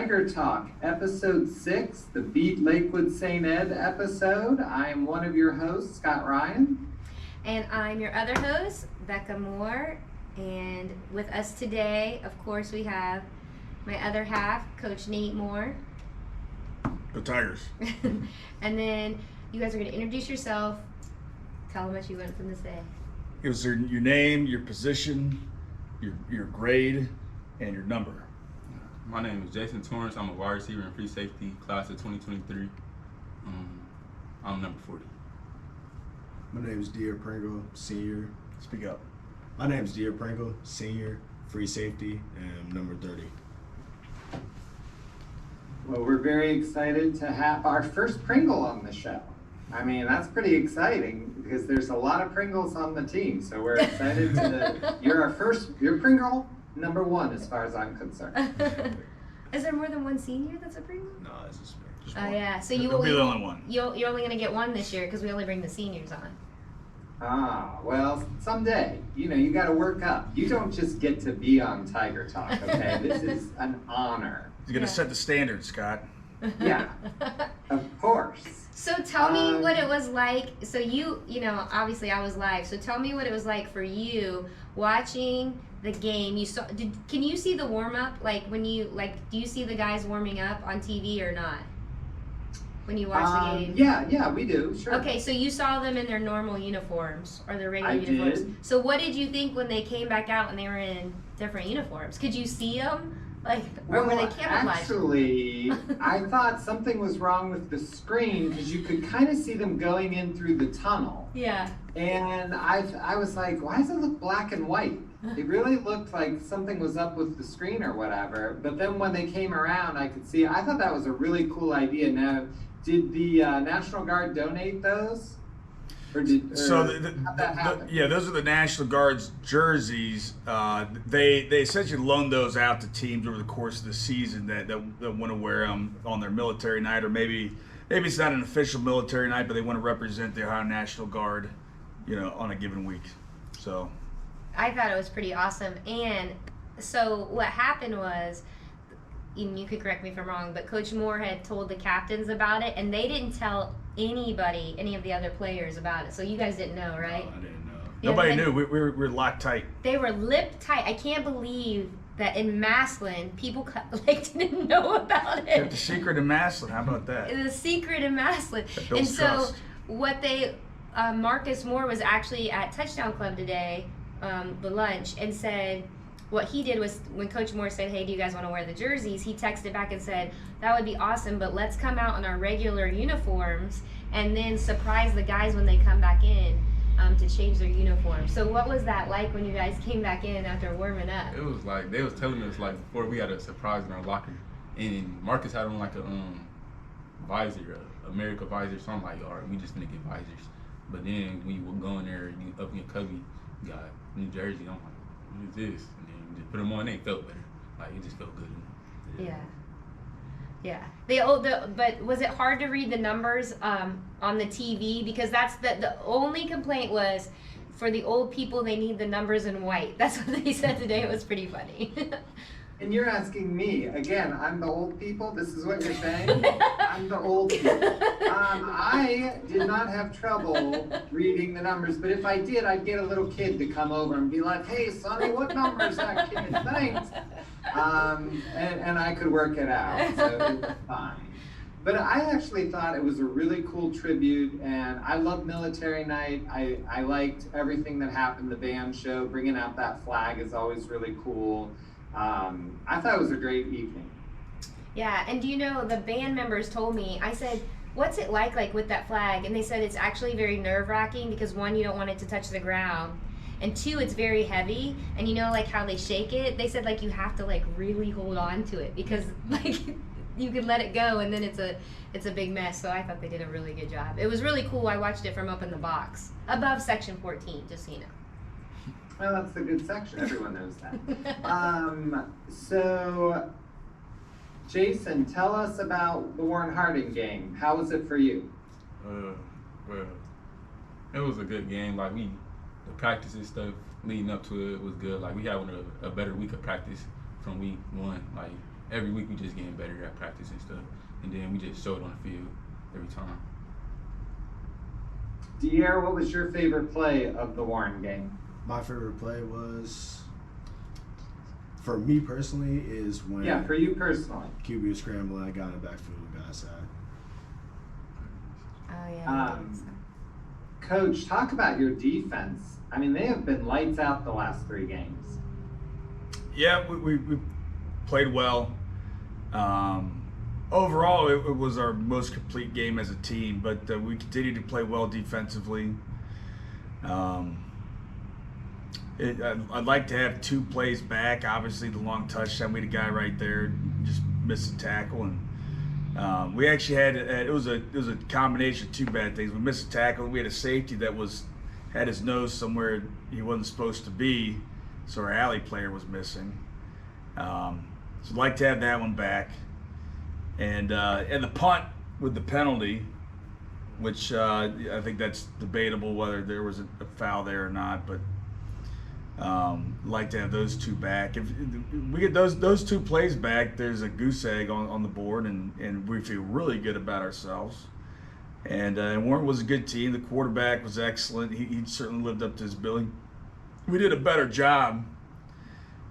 Tiger Talk, Episode 6, the Beat Lakewood St. Ed episode. I am one of your hosts, Scott Ryan. And I'm your other host, Becca Moore. And with us today, of course, we have my other half, Coach Nate Moore. Go Tigers. And then you guys are going to introduce yourself. Tell them what you want from this day. It was your name, your position, your grade, and your number. My name is Jason Torrence. I'm a wide receiver in free safety, class of 2023. I'm number 40. My name is DeAirre Pringle, senior. Speak up. My name is DeAirre Pringle, senior, free safety, and number 30. Well, we're very excited to have our first Pringle on the show. I mean, that's pretty exciting because there's a lot of Pringles on the team. So we're excited you're Pringle number 1 as far as I'm concerned. Is there more than one senior that's a Pringle? No, it's just me. Oh, yeah. So You'll be the only one. You're only going to get one this year because we only bring the seniors on. Ah, well, someday, you got to work up. You don't just get to be on Tiger Talk, okay? This is an honor. You're going to set the standard, Scott. Yeah, of course. So tell me what it was like. So obviously I was live. So tell me what it was like for you watching the game. Can you see the warm up? Like do you see the guys warming up on TV or not? When you watch the game? Yeah, we do. Sure. Okay, so you saw them in their normal uniforms or their regular uniforms. Did. So what did you think when they came back out and they were in different uniforms? Could you see them? Or were they camouflaged? Actually, I thought something was wrong with the screen because you could kind of see them going in through the tunnel. Yeah. And I was like, why does it look black and white? It really looked like something was up with the screen or whatever. But then when they came around, I could see. I thought that was a really cool idea. Now, did the National Guard donate those? Those are the National Guard's jerseys. They essentially loan those out to teams over the course of the season that want to wear them on their military night, or maybe it's not an official military night, but they want to represent the Ohio National Guard, on a given week. So I thought it was pretty awesome. And so what happened was, and you could correct me if I'm wrong, but Coach Moore had told the captains about it, and they didn't tell any of the other players about it. So you guys didn't know, right? No, I didn't know. Nobody knew. We were locked tight. They were lip tight. I can't believe that in Massillon, people didn't know about it. Kept the secret in Massillon. How about that? The secret in Massillon. And so what Marcus Moore was actually at Touchdown Club today, the lunch, and said, what he did was when Coach Moore said, hey, do you guys want to wear the jerseys? He texted back and said, that would be awesome, but let's come out in our regular uniforms and then surprise the guys when they come back in to change their uniforms. So what was that like when you guys came back in after warming up? It was like, they was telling us before we had a surprise in our locker. And Marcus had on a visor, America visor. So I'm like, all right, we just gonna get visors. But then when you would go in there, you up in your cubby, you got New Jersey. I'm like, what is this? And then you just put them on, they felt better. It just felt good. Yeah. But was it hard to read the numbers on the TV? Because that's the only complaint was for the old people, they need the numbers in white. That's what they said today. It was pretty funny. And you're asking me again. I'm the old people. This is what you're saying. I'm the old people. I did not have trouble reading the numbers, but if I did, I'd get a little kid to come over and be like, "Hey, Sonny, what number is that kid?" Thanks. And I could work it out, so it was fine. But I actually thought it was a really cool tribute, and I love military night. I liked everything that happened. The band show, bringing out that flag is always really cool. I thought it was a great evening. Yeah, and the band members told me, I said, what's it like with that flag? And they said it's actually very nerve-wracking because 1, you don't want it to touch the ground, and 2, it's very heavy, and how they shake it? They said you have to really hold on to it because you could let it go and then it's a big mess. So I thought they did a really good job. It was really cool. I watched it from up in the box above section 14, just so you know. Well, that's a good section. Everyone knows that. So, Jason, tell us about the Warren Harding game. How was it for you? Well, it was a good game. The practices stuff leading up to it was good. We had a better week of practice from week 1. every week we just getting better at practice and stuff, and then we just show it on the field every time. DeAirre, what was your favorite play of the Warren game? My favorite play was, for me personally, is when Yeah, for you personally. QB was scrambling, I got in the backfield and got inside. Oh yeah. Coach, talk about your defense. I mean, they have been lights out the last 3 games. Yeah, we played well. Overall, it was our most complete game as a team, but we continued to play well defensively. I'd like to have 2 plays back. Obviously, the long touchdown, we had a guy right there just missed a tackle, and we actually had it was a combination of 2 bad things. We missed a tackle, and we had a safety that had his nose somewhere he wasn't supposed to be, so our alley player was missing. So I'd like to have that one back, and the punt with the penalty, which I think that's debatable whether there was a foul there or not, but like to have those 2 back. If we get those 2 plays back, there's a goose egg on the board, and we feel really good about ourselves. And Warren was a good team. The quarterback was excellent. He certainly lived up to his billing. We did a better job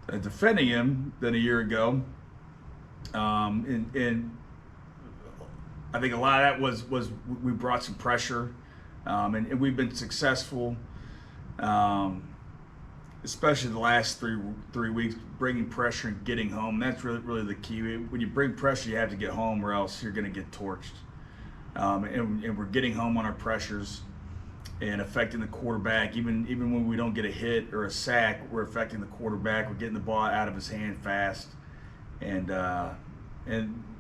defending him than a year ago. And I think a lot of that was we brought some pressure, and we've been successful. Especially the last three weeks, bringing pressure and getting home. That's really the key. When you bring pressure, you have to get home, or else you're going to get torched. And we're getting home on our pressures and affecting the quarterback. Even when we don't get a hit or a sack, we're affecting the quarterback. We're getting the ball out of his hand fast, and that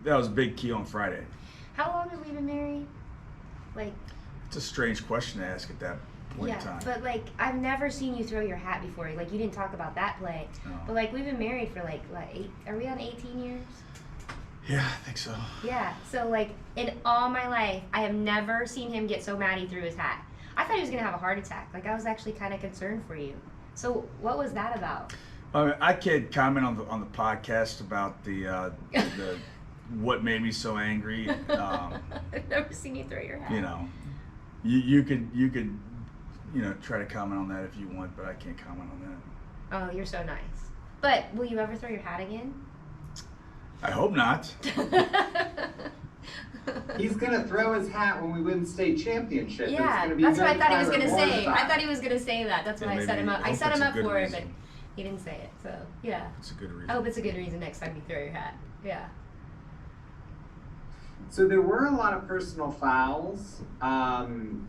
was a big key on Friday. How long have we been married? It's a strange question to ask at that point in time. But I've never seen you throw your hat before. You didn't talk about that play. No. But we've been married for what, 8? Are we on 18 years? Yeah, I think so. Yeah. So in all my life, I have never seen him get so mad he threw his hat. I thought he was gonna have a heart attack. I was actually kind of concerned for you. So what was that about? I can't comment on the podcast about the what made me so angry. I've never seen you throw your hat. You could try to comment on that if you want, but I can't comment on that. Oh, you're so nice. But will you ever throw your hat again? I hope not. He's gonna throw his hat when we win state championship. Yeah, that's what I thought he was gonna say. I thought he was gonna say that. That's why I set him up. I set him up for it, but he didn't say it. So yeah. It's a good reason. I hope it's a good reason next time you throw your hat. Yeah. So there were a lot of personal fouls, and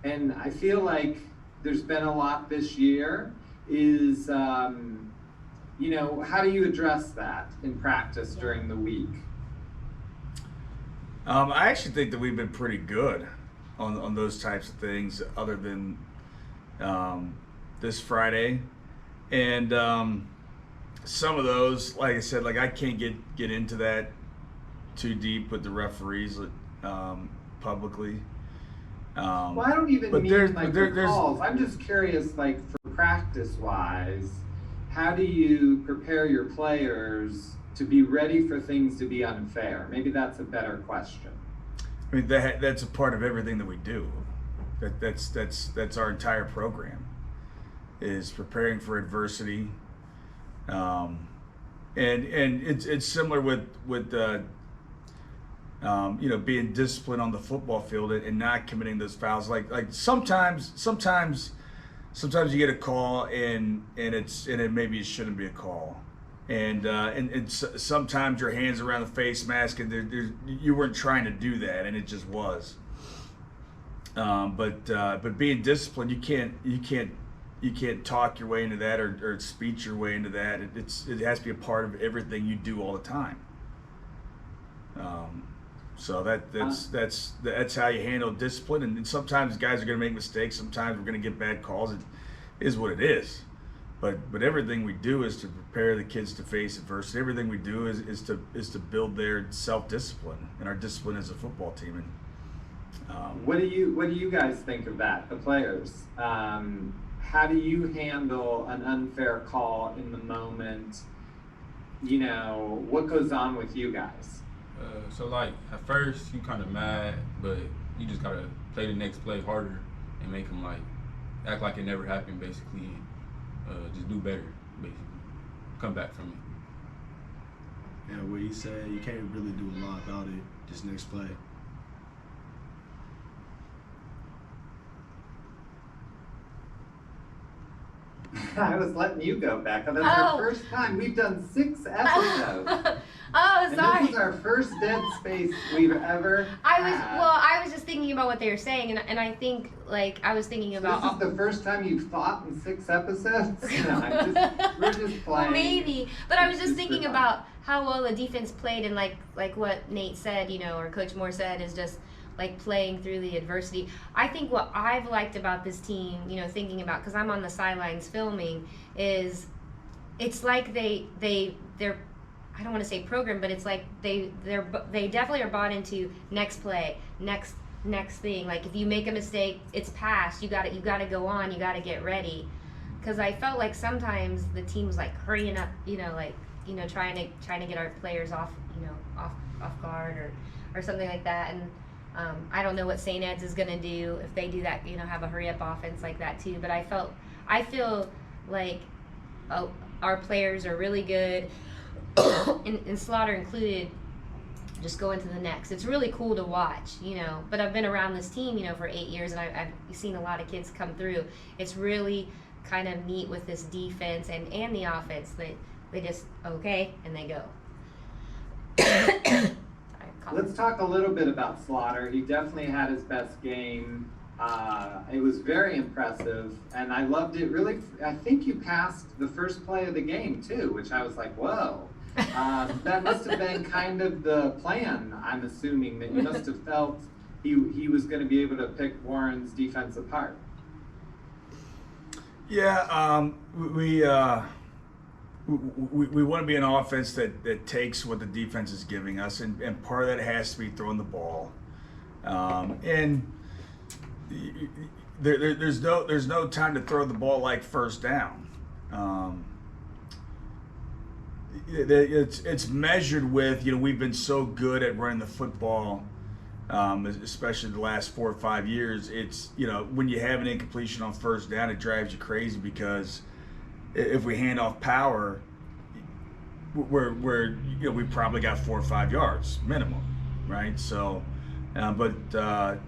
I feel like there's been a lot this year. How do you address that in practice during the week? I actually think that we've been pretty good on those types of things, other than this Friday, and some of those, like I said, I can't get into that too deep with the referees publicly. Well, I don't even mean the calls. I'm just curious, for practice-wise, how do you prepare your players to be ready for things to be unfair? Maybe that's a better question. I mean, that's a part of everything that we do. That's our entire program, is preparing for adversity. And it's similar with being disciplined on the football field and not committing those fouls. Sometimes you get a call and maybe it shouldn't be a call, and sometimes your hands around the face mask and you weren't trying to do that and it just was. But being disciplined, you can't talk your way into that or speech your way into that. It has to be a part of everything you do all the time. So that's how you handle discipline. And sometimes guys are going to make mistakes. Sometimes we're going to get bad calls. It is what it is. But everything we do is to prepare the kids to face adversity. Everything we do is to build their self-discipline and our discipline as a football team. And what do you guys think of that, the players? How do you handle an unfair call in the moment? what goes on with you guys? So like at first you kind of mad, but you just gotta play the next play harder and make them like act like it never happened, basically, and just do better, basically. Come back from it. And what he said, you can't really do a lot about it. Just next play. I was letting you go, Becca. That's our first time. We've done 6 episodes. Oh, sorry. And this is our first dead space we've ever had. I was just thinking about what they were saying, and I think, like, I was thinking about. This is the first time you've thought in 6 episodes? No, we're just playing. Well, maybe. But I was just thinking about how well the defense played, and like what Nate said, or Coach Moore said, is just like playing through the adversity. I think what I've liked about this team, thinking about, because I'm on the sidelines filming, is it's like they're I don't want to say program, but it's like they definitely are bought into next play, next thing. Like if you make a mistake, it's past. You got to go on. You got to get ready. Because I felt like sometimes the team was like hurrying up, trying to get our players off off guard or something like that. And I don't know what St. Ed's is gonna do if they do that. Have a hurry up offense like that too. But I feel like our players are really good. and Slaughter included, just going to the next. It's really cool to watch, but I've been around this team, for 8 years, and I've seen a lot of kids come through. It's really kind of neat with this defense and the offense that they just, okay, and they go. Let's talk a little bit about Slaughter. He definitely had his best game. It was very impressive, and I loved it. Really, I think you passed the first play of the game, too, which I was like, whoa. That must have been kind of the plan, I'm assuming, that you must have felt he was going to be able to pick Warren's defense apart. Yeah, we want to be an offense that takes what the defense is giving us, and part of that has to be throwing the ball. And there's no time to throw the ball like first down. It's measured with, we've been so good at running the football, especially the last 4 or 5 years. It's, when you have an incompletion on first down, it drives you crazy, because if we hand off power, we probably got 4 or 5 yards minimum, right? So, to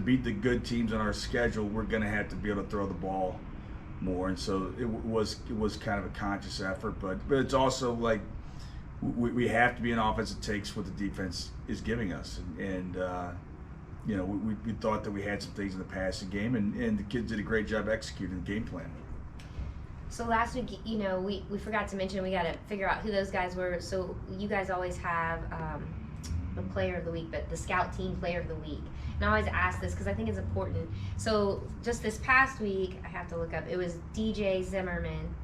beat the good teams on our schedule, we're going to have to be able to throw the ball more, and so it was kind of a conscious effort, but it's also like we have to be an offense that takes what the defense is giving us, and we thought that we had some things in the passing game, and the kids did a great job executing the game plan. So last week, we forgot to mention, we got to figure out who those guys were. So you guys always have the player of the week, but the scout team player of the week. And I always ask this because I think it's important. So just this past week, I have to look up, it was DJ Zimmerman,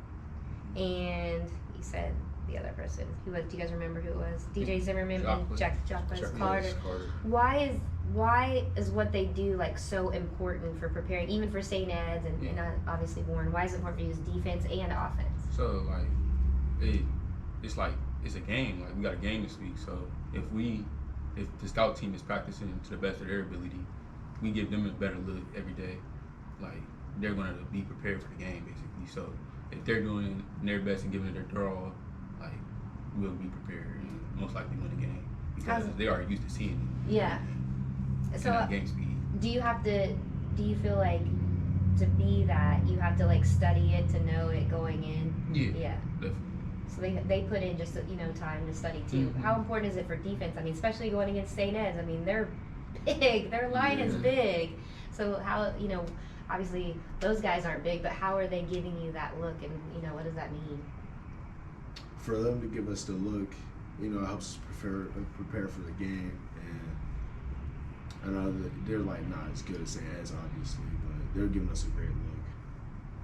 and he said the other person. Who was? Do you guys remember who it was? DJ Zimmerman and Jacques Carter. Why is what they do like so important for preparing, even for St. Ed's and obviously Warren? Why is it important to use defense and offense? So it's a game. Like we got a game this week. So if the scout team is practicing to the best of their ability, we give them a better look every day. Like they're gonna be prepared for the game basically. So if they're doing their best and giving it their all, like we'll be prepared and most likely win the game because they are used to seeing it. Yeah. So game speed. Do you feel like to be that you have to like study it to know it going in? Yeah. Definitely. So they put in just time to study too. Mm-hmm. How important is it for defense? I mean, especially going against St. Ed's. I mean, they're big. Their line is big. So how obviously those guys aren't big, but how are they giving you that look, and what does that mean? For them to give us the look, it helps us prepare for the game. And I know that they're like not as good as St. Ed's, obviously, but they're giving us a great look.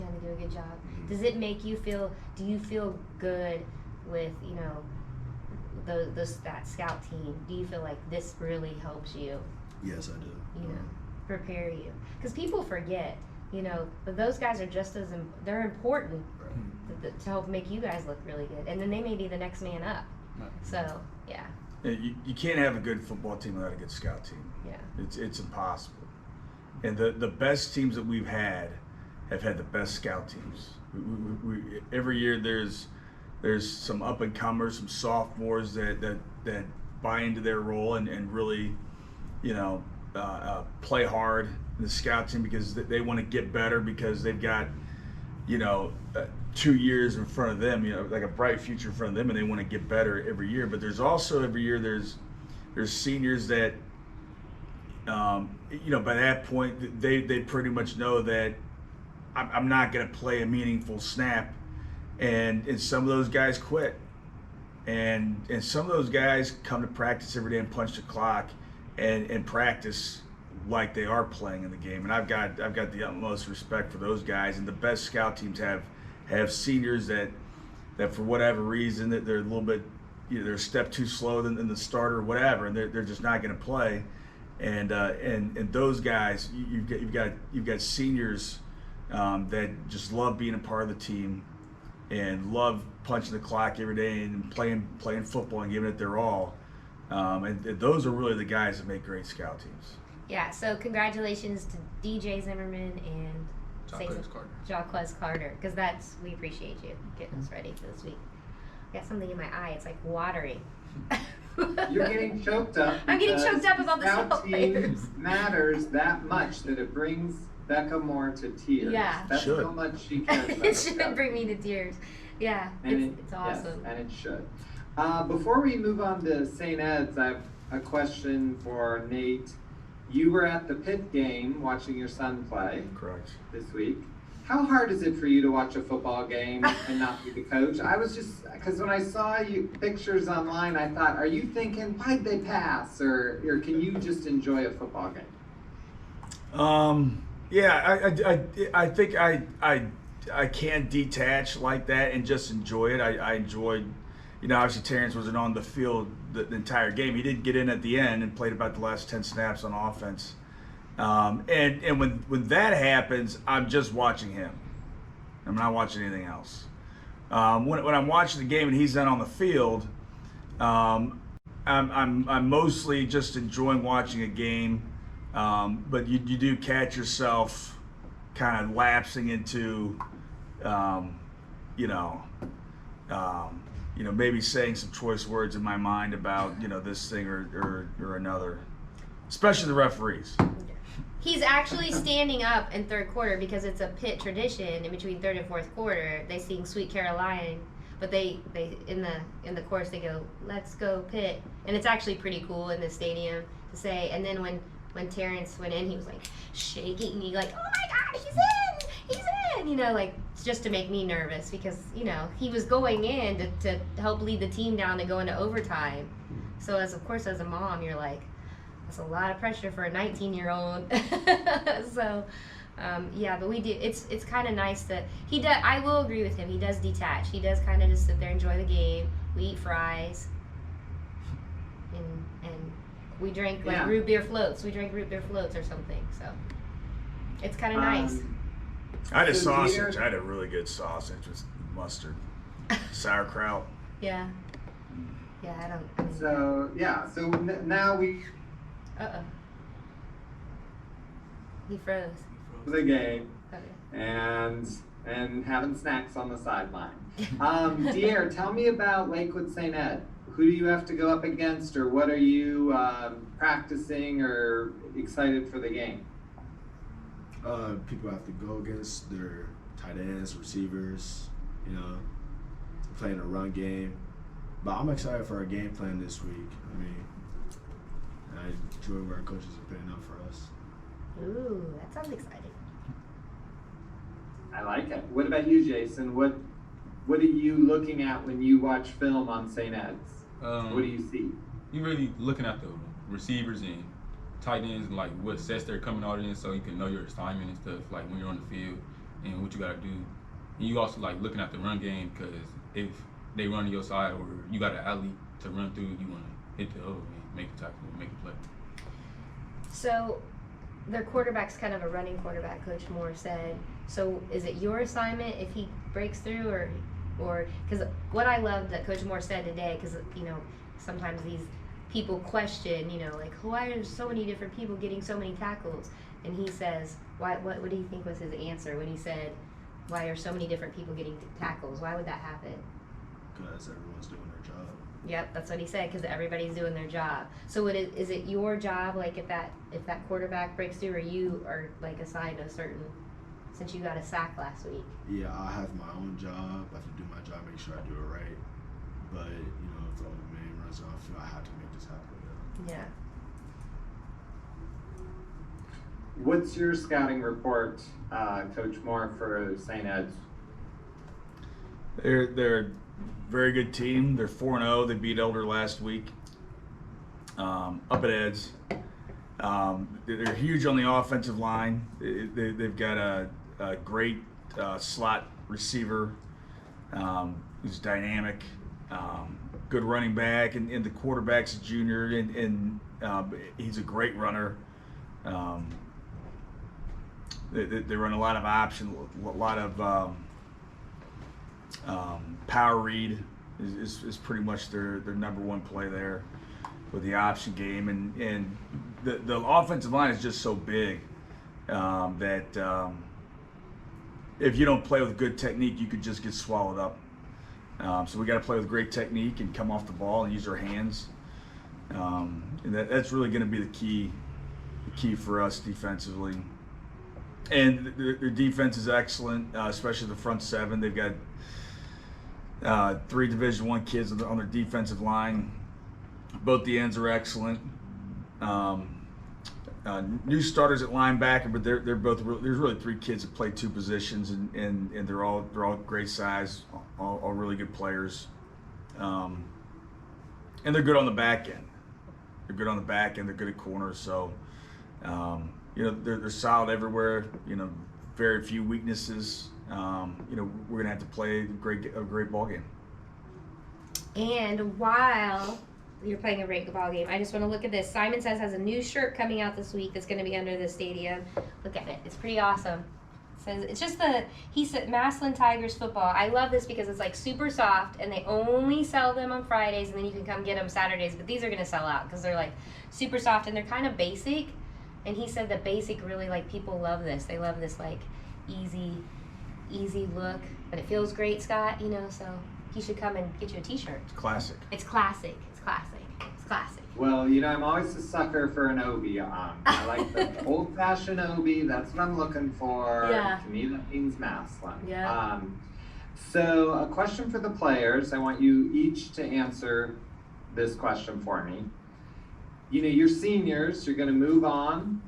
Yeah, they do a good job. Mm-hmm. Does it make you feel? Do you feel good with that scout team? Do you feel like this really helps you? Yes, I do. Prepare you, because people forget. but those guys are just as they're important to help make you guys look really good, and then they may be the next man up. So yeah. You can't have a good football team without a good scout team. Yeah. It's impossible. And the best teams that we've had have had the best scout teams. We every year there's some up and comers, some sophomores that buy into their role and really, play hard in the scout team because they want to get better because they've got, 2 years in front of them, like a bright future in front of them, and they want to get better every year. But there's also every year there's seniors that, by that point they pretty much know that I'm not going to play a meaningful snap, and some of those guys quit, and some of those guys come to practice every day and punch the clock, and practice like they are playing in the game. And I've got the utmost respect for those guys. And the best scout teams have seniors that for whatever reason that they're a little bit, they're a step too slow than the starter or whatever, and they're just not going to play. And those guys, you've got seniors that just love being a part of the team and love punching the clock every day and playing football and giving it their all. And those are really the guys that make great scout teams. Yeah, so congratulations to DJ Zimmerman and Jacquez Carter, because we appreciate you getting us ready for this week. I got something in my eye, it's like watering. You're getting choked up. I'm getting choked up about the scout team players. matters that much that it brings Becca more to tears. Yeah. That's how much she cares about It should bring me to tears. Yeah, it's awesome. Yes, and it should. Before we move on to St. Ed's, I have a question for Nate. You were at the Pitt game watching your son play. Correct. This week. How hard is it for you to watch a football game and not be the coach? I was just, because when I saw you pictures online, I thought, are you thinking, why'd they pass? Or can you just enjoy a football game? Yeah, I think I can't detach like that and just enjoy it. I enjoyed, obviously Terrence wasn't on the field the entire game. He did get in at the end and played about the last 10 snaps on offense. And when that happens, I'm just watching him. I'm not watching anything else. When I'm watching the game and he's not on the field, I'm mostly just enjoying watching a game. But you do catch yourself kind of lapsing into, maybe saying some choice words in my mind about, this thing or another, especially the referees. He's actually standing up in third quarter because it's a Pitt tradition in between third and fourth quarter. They sing Sweet Caroline, but they in the chorus they go, "Let's go Pitt," and it's actually pretty cool in the stadium to say. And then when Terrence went in, he was like shaking. He like, "Oh my God, he's in!" Like just to make me nervous because he was going in to help lead the team down to go into overtime. So as a mom, you're like, that's a lot of pressure for a 19-year-old. So, but we do. It's kind of nice that he does. I will agree with him. He does detach. He does kind of just sit there, enjoy the game. We eat fries, and we drink root beer floats. We drink root beer floats or something. So, it's kind of nice. I had a sausage. I had a really good sausage with mustard, sauerkraut. Yeah. Yeah, So now we. He froze. The game. Okay. And having snacks on the sideline. DeAirre, tell me about Lakewood St. Ed. Who do you have to go up against, or what are you practicing or excited for the game? People have to go against their tight ends, receivers, playing a run game. But I'm excited for our game plan this week. I enjoy what our coaches are putting up for us. Ooh, that sounds exciting. I like it. What about you, Jason? What are you looking at when you watch film on St. Ed's? What do you see? You're really looking at the receivers and tight ends and like what sets they're coming out in, so you can know your assignment and stuff, like when you're on the field and what you gotta do. And you also like looking at the run game, because if they run to your side or you got an alley to run through, you wanna hit the hole and make a tackle, make a play. So, their quarterback's kind of a running quarterback, Coach Moore said. So is it your assignment if he breaks through, or because what I loved that Coach Moore said today, because sometimes these people question, like, why are so many different people getting so many tackles? And he says, what do you think was his answer when he said, why are so many different people getting tackles? Why would that happen? Because everyone's doing their job. Yep, that's what he said, because everybody's doing their job. So is it your job, like, if that quarterback breaks through, or you are, like, assigned a certain, since you got a sack last week? Yeah, I have my own job. I have to do my job, make sure I do it right. But, if the other man runs off, I have to make this happen. Yeah. What's your scouting report, Coach Moore, for St. Ed's? They're a very good team. They're 4-0. They beat Elder last week up at Ed's. They're huge on the offensive line. They've got a great slot receiver who's dynamic, good running back, and the quarterback's a junior, and he's a great runner. They run a lot of option, a lot of power read is pretty much their number one play there with the option game, and the offensive line is just so big that if you don't play with good technique, you could just get swallowed up. So we got to play with great technique and come off the ball and use our hands, and that's really going to be the key for us defensively. And their defense is excellent, especially the front seven. They've got 3 Division I kids on their defensive line. Both the ends are excellent. New starters at linebacker, but they're both. There's really 3 kids that play 2 positions, and they're all great size, all really good players. And they're good on the back end. They're good on the back end. They're good at corners. So. They're solid everywhere. Very few weaknesses. We're gonna have to play a great ball game. And while you're playing a great ball game, I just want to look at this. Simon Says has a new shirt coming out this week that's going to be under the stadium. Look at it. It's pretty awesome. It says it's just he said Massillon Tigers football. I love this because it's like super soft, and they only sell them on Fridays, and then you can come get them Saturdays. But these are going to sell out because they're like super soft and they're kind of basic. And he said that basic really, like, people love this. They love this, like, easy look. But it feels great, Scott, so he should come and get you a t-shirt. It's classic. It's classic. It's classic. It's classic. Well, I'm always a sucker for an Obi on. I like the old-fashioned Obi. That's what I'm looking for. Yeah. To me, that means Massillon. Yeah. So a question for the players. I want you each to answer this question for me. You're seniors, you're going to move on.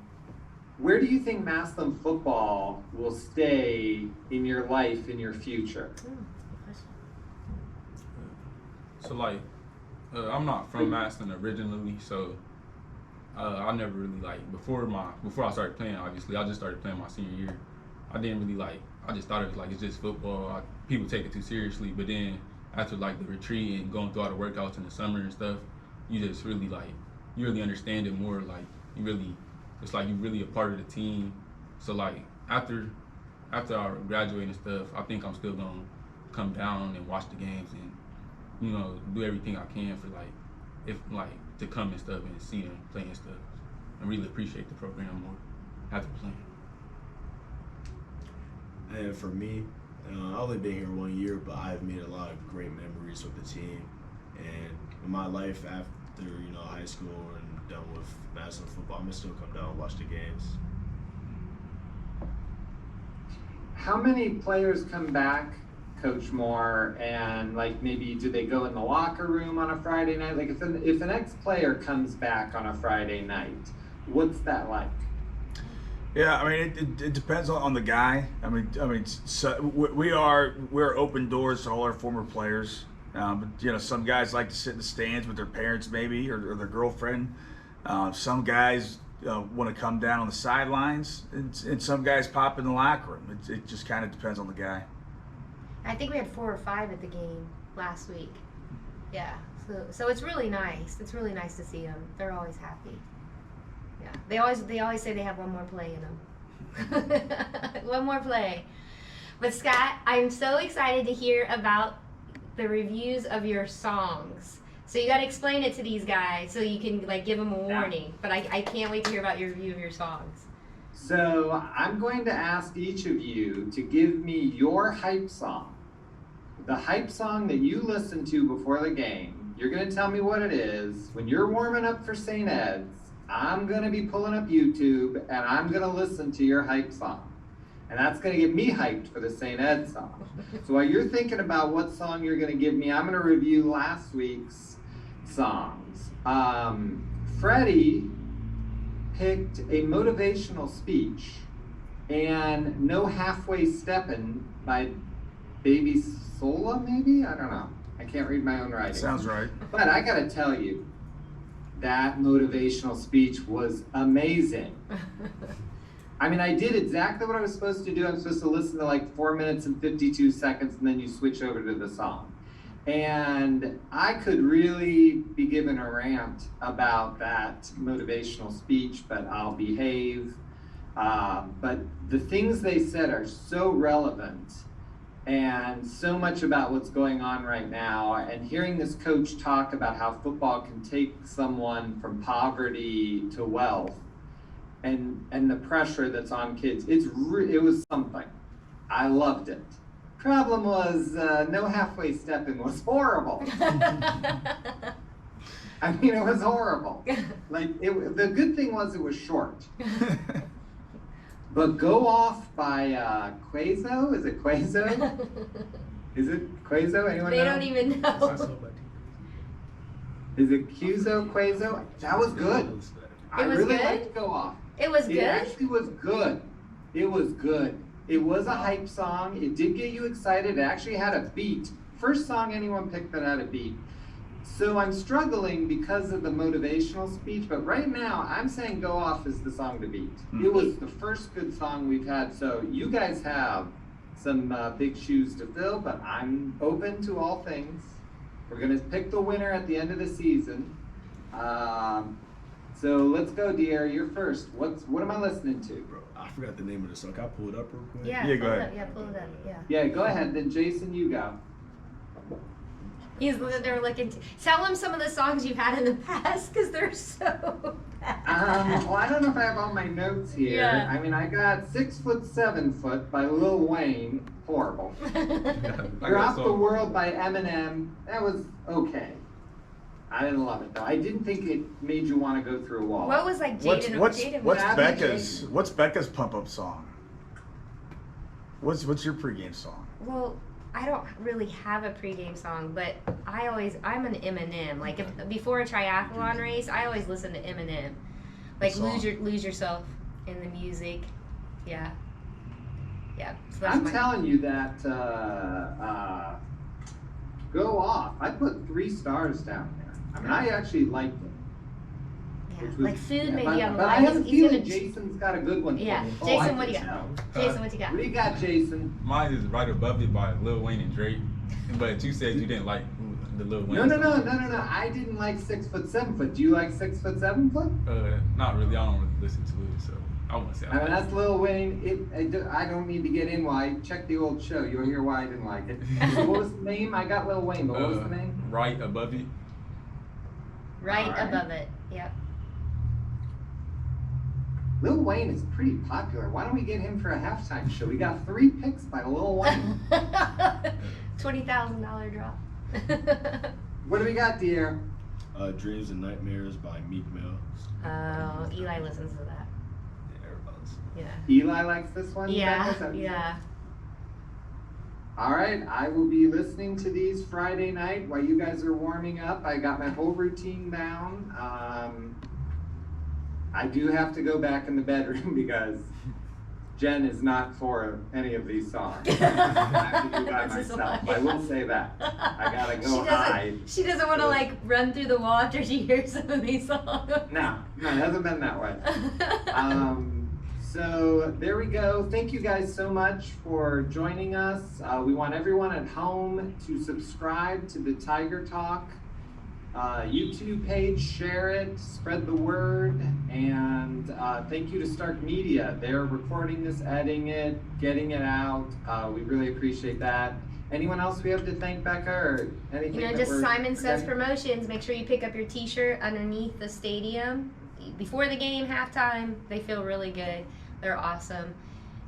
Where do you think Massillon football will stay in your life, in your future? So, I'm not from Massillon originally, so I never really, before I started playing, obviously, I just started playing my senior year. I didn't really, I just thought it was, it's just football. People take it too seriously, but then after, the retreat and going through all the workouts in the summer and stuff, you just really, you really understand it more. It's like you're really a part of the team. So after I graduate and stuff, I think I'm still gonna come down and watch the games and do everything I can for to come and stuff and see them play and stuff, and really appreciate the program more after playing. And for me, I've only been here 1 year, but I've made a lot of great memories with the team. And in my life after high school and done with Massillon football, I'm gonna still come down and watch the games. How many players come back, Coach Moore, and maybe do they go in the locker room on a Friday night? If an ex-player comes back on a Friday night, what's that like? Yeah, it depends on the guy. So we're open doors to all our former players. But some guys like to sit in the stands with their parents maybe or their girlfriend. Some guys want to come down on the sidelines, and some guys pop in the locker room. It just kind of depends on the guy. I think we had 4 or 5 at the game last week. Yeah, so it's really nice. It's really nice to see them. They're always happy. Yeah. They always say they have one more play in them. One more play. But Scott, I'm so excited to hear about the reviews of your songs. So you got to explain it to these guys so you can like give them a warning. But I can't wait to hear about your review of your songs. So I'm going to ask each of you to give me your hype song. The hype song that you listen to before the game. You're going to tell me what it is. When you're warming up for St. Ed's, I'm going to be pulling up YouTube and I'm going to listen to your hype song. And that's going to get me hyped for the St. Ed song. So while you're thinking about what song you're going to give me, I'm going to review last week's songs. Freddie picked a motivational speech and No Halfway Steppin' by Baby Sola, maybe? I don't know. I can't read my own writing. Sounds right. But I got to tell you, that motivational speech was amazing. I mean, I did exactly what I was supposed to do. I'm supposed to listen to like 4 minutes and 52 seconds, and then you switch over to the song. And I could really be given a rant about that motivational speech, but I'll behave. But the things they said are so relevant and so much about what's going on right now. And hearing this coach talk about how football can take someone from poverty to wealth, and the pressure that's on kids, it was something. I loved it. Problem was, No Halfway Steppin' was horrible. I mean, it was horrible. Like, the good thing was it was short. But Go Off by Quazo? Is it Quazo? Is it Quazo? Anyone They know? don't even know. Is it Quazo? Quazo? That was good. I was really good? liked Go Off. It was It good? actually was good. It was good. It was a hype song. It did get you excited. It actually had a beat. First song anyone picked that had a beat. So I'm struggling because of the motivational speech, but right now I'm saying Go Off is the song to beat. It was the first good song we've had, so you guys have some big shoes to fill, but I'm open to all things. We're gonna pick the winner at the end of the season. So let's go, DeAirre. You're first. What am I listening to? Bro, I forgot the name of the song. Can I pull it up real quick? Yeah, Yeah, go pull it ahead. up. Yeah, pull it up. Yeah. Yeah, go ahead. Then Jason, you go. He's there looking. Tell him some of the songs you've had in the past because they're so bad. Well, I don't know if I have all my notes here. Yeah. I mean, I got 6 Foot 7 Foot by Lil Wayne. Horrible. You're Off the World by Eminem. That was okay. I didn't love it though. I didn't think it made you want to go through a wall. What was like Jaden? Jaden What's Jaden. What's Becca's pump up song? What's your pregame song? Well, I don't really have a pregame song, but I'm an Eminem. Like before a triathlon race, I always listen to Eminem. Like lose yourself in the music. Yeah. Yeah. So that's I'm telling you that Go Off. I put 3 stars down there. I mean, I actually liked it. Yeah. Was, Like food maybe but, on the but I line. have a He's feeling gonna. Jason's got a good one. Yeah. For me. Jason, I what do you can got? tell. Jason, what you got? What do you got, Jason? Mine is right above it by Lil Wayne and Drake. But you said you didn't like the Lil Wayne. No. I didn't like 6 Foot 7 Foot. Do you like 6 Foot 7 Foot? Not really. I don't really listen to it, so I wouldn't say. I mean, that's Lil Wayne. I don't need to get in why. Check the old show. You'll hear why I didn't like it. So what was the name? I got Lil Wayne, but what was the name? Right above it. Right Alright. above it. Yep. Lil Wayne is pretty popular. Why don't we get him for a halftime show? We got 3 picks by Lil Wayne. $20,000 drop. What do we got, dear? Dreams and Nightmares by Meek Mill. Oh, Eli listens to that. Yeah, everybody's. Yeah. Eli likes this one? Yeah. Becca? Yeah. All right, I will be listening to these Friday night while you guys are warming up. I got my whole routine down. I do have to go back in the bedroom because Jen is not for any of these songs. I have to do by This is a myself. lie. I will say that. I gotta go hide. She doesn't want to like run through the wall after she hears some of these songs. No, it hasn't been that way. So there we go. Thank you guys so much for joining us. We want everyone at home to subscribe to the Tiger Talk YouTube page, share it, spread the word, and thank you to Stark Media. They're recording this, editing it, getting it out. We really appreciate that. Anyone else we have to thank, Becca, or anything? You know, just Simon Says Promotions. Make sure you pick up your t-shirt underneath the stadium. Before the game, halftime, they feel really good. They're awesome.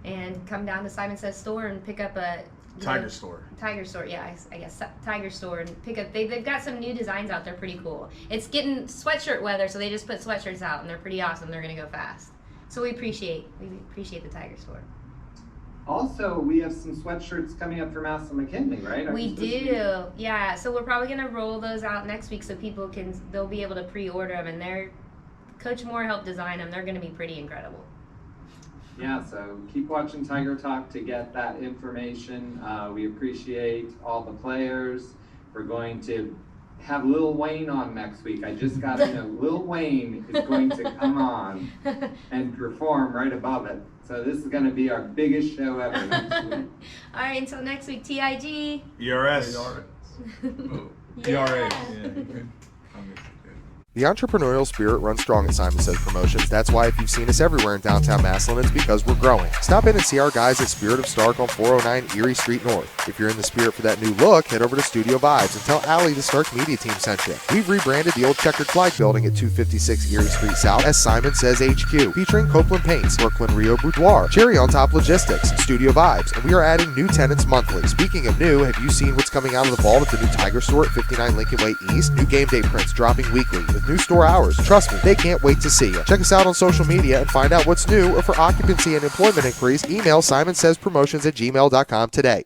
And come down to Simon Says store and pick up a Tiger Store. Tiger Store, yeah, I guess Tiger Store, and pick up. They've got some new designs out there, pretty cool. It's getting sweatshirt weather, so they just put sweatshirts out, and they're pretty awesome. They're gonna go fast. So we appreciate the Tiger Store. Also, we have some sweatshirts coming up for Massillon McKinley, right? We do, yeah. So we're probably gonna roll those out next week, so they'll be able to pre-order them, and Coach Moore helped design them. They're gonna be pretty incredible. Yeah, so keep watching Tiger Talk to get that information. We appreciate all the players. We're going to have Lil Wayne on next week. I just got to know Lil Wayne is going to come on and perform right above it. So this is going to be our biggest show ever next week. All right, until next week, TIG. ERS. DeAirre. The entrepreneurial spirit runs strong at Simon Says Promotions. That's why if you've seen us everywhere in downtown Massillon, it's because we're growing. Stop in and see our guys at Spirit of Stark on 409 Erie Street North. If you're in the spirit for that new look, head over to Studio Vibes and tell Allie the Stark Media Team sent you. We've rebranded the old checkered flag building at 256 Erie Street South as Simon Says HQ, featuring Copeland Paints, Brooklyn Rio Boudoir, Cherry on Top Logistics, Studio Vibes, and we are adding new tenants monthly. Speaking of new, have you seen what's coming out of the vault at the new Tiger Store at 59 Lincoln Way East? New game day prints dropping weekly with new store hours. Trust me, they can't wait to see you. Check us out on social media and find out what's new, or for occupancy and employment inquiries, email simonsayspromotions@gmail.com today.